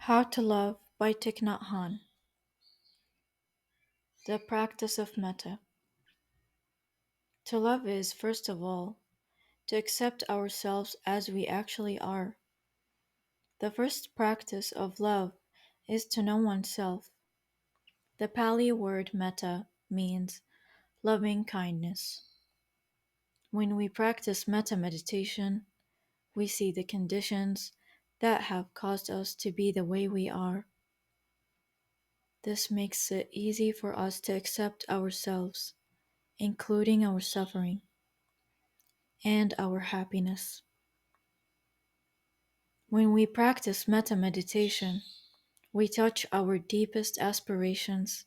How to Love by Thich Nhat Hanh. The practice of metta. To love is, first of all, to accept ourselves as we actually are. The first practice of love is to know oneself. The Pali word metta means loving kindness. When we practice metta meditation, we see the conditions that have caused us to be the way we are. This makes it easy for us to accept ourselves, including our suffering and our happiness. When we practice metta meditation, we touch our deepest aspirations,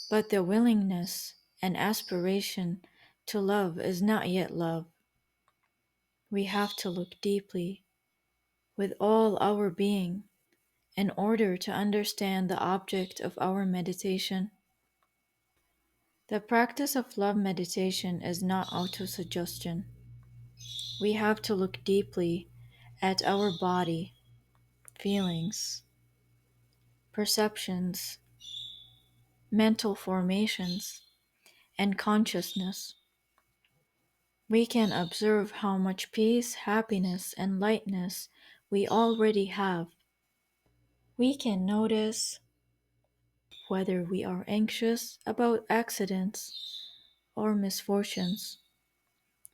but the willingness and aspiration to love is not yet love. We have to look deeply with all our being in order to understand the object of our meditation. The practice of love meditation is not autosuggestion. We have to look deeply at our body, feelings, perceptions, mental formations, and consciousness. We can observe how much peace, happiness, and lightness we already have. We can notice whether we are anxious about accidents or misfortunes,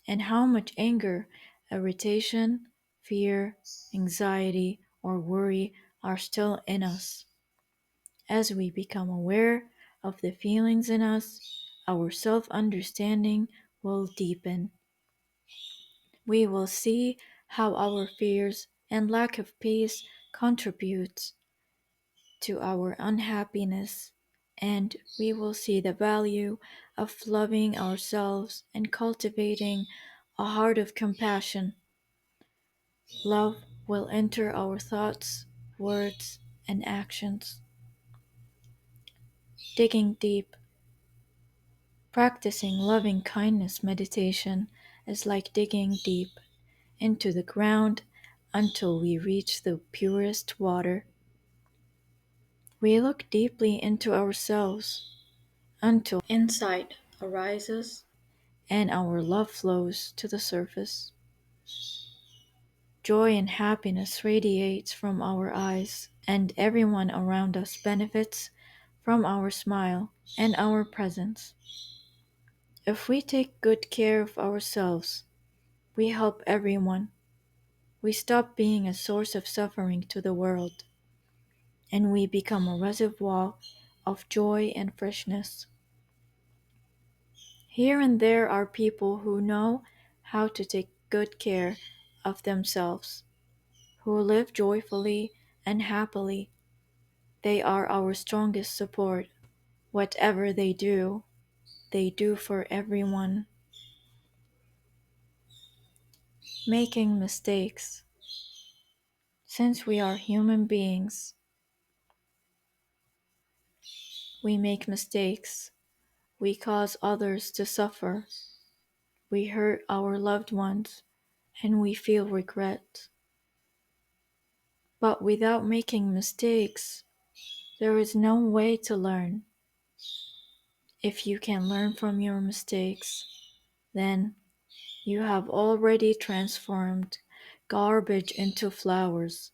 and how much anger, irritation, fear, anxiety, or worry are still in us. As we become aware of the feelings in us, our self-understanding will deepen. We will see how our fears and lack of peace contributes to our unhappiness, and we will see the value of loving ourselves and cultivating a heart of compassion. Love will enter our thoughts, words, and actions. Digging deep. Practicing loving kindness meditation is like digging deep into the ground until we reach the purest water. We look deeply into ourselves until insight arises and our love flows to the surface. Joy and happiness radiates from our eyes, and everyone around us benefits from our smile and our presence. If we take good care of ourselves, we help everyone. We stop being a source of suffering to the world, and we become a reservoir of joy and freshness. Here and there are people who know how to take good care of themselves, who live joyfully and happily. They are our strongest support. Whatever they do for everyone. Making mistakes. Since we are human beings, we make mistakes. We cause others to suffer. We hurt our loved ones, and we feel regret. But without making mistakes, there is no way to learn. If you can learn from your mistakes, then you have already transformed garbage into flowers.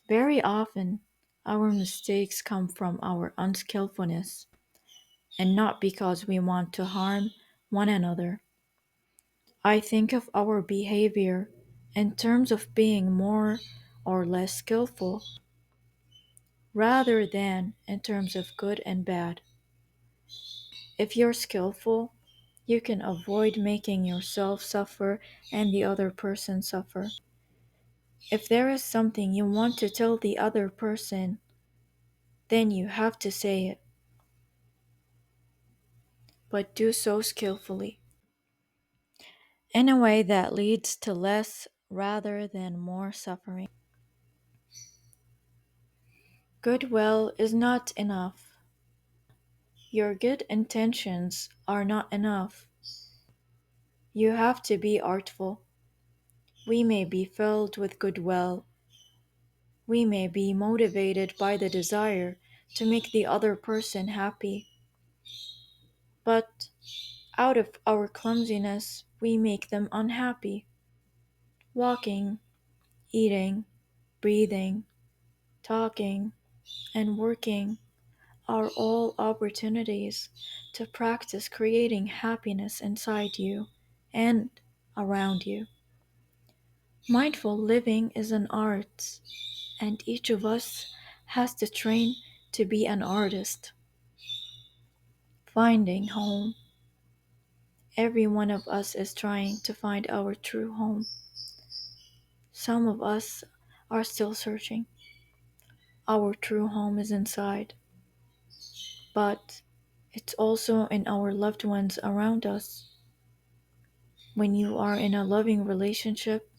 Very often, our mistakes come from our unskillfulness, and not because we want to harm one another. I think of our behavior in terms of being more or less skillful, rather than in terms of good and bad. If you're skillful, you can avoid making yourself suffer and the other person suffer. If there is something you want to tell the other person, then you have to say it, but do so skillfully, in a way that leads to less rather than more suffering. Goodwill is not enough. Your good intentions are not enough. You have to be artful. We may be filled with goodwill, We may be motivated by the desire to make the other person happy, but out of our clumsiness, we make them unhappy. Walking, eating, breathing, talking, and working are all opportunities to practice creating happiness inside you and around you. Mindful living is an art, and each of us has to train to be an artist. Finding home. Every one of us is trying to find our true home. Some of us are still searching. Our true home is inside, but it's also in our loved ones around us. When you are in a loving relationship,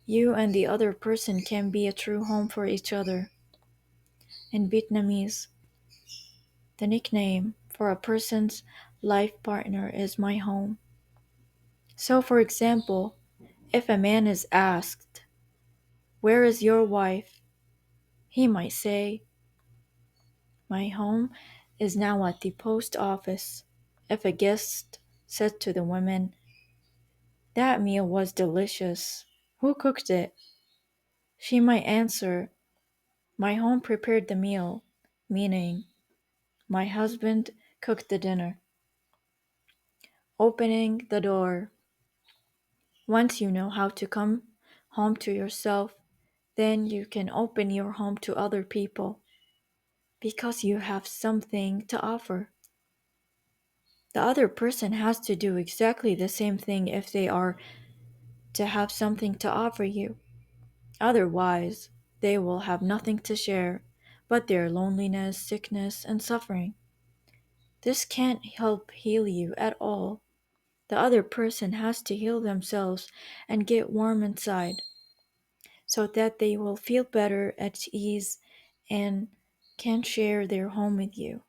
you and the other person can be a true home for each other. In Vietnamese, the nickname for a person's life partner is my home. So, for example, if a man is asked, "Where is your wife?" he might say, "My home is now at the post office." If a guest said to the woman, "That meal was delicious. Who cooked it?" she might answer, "My home prepared the meal," meaning, "My husband cooked the dinner." Opening the door. Once you know how to come home to yourself, then you can open your home to other people because you have something to offer. The other person has to do exactly the same thing if they are to have something to offer you. Otherwise, they will have nothing to share but their loneliness, sickness, and suffering. This can't help heal you at all. The other person has to heal themselves and get warm inside so that they will feel better at ease and can share their home with you.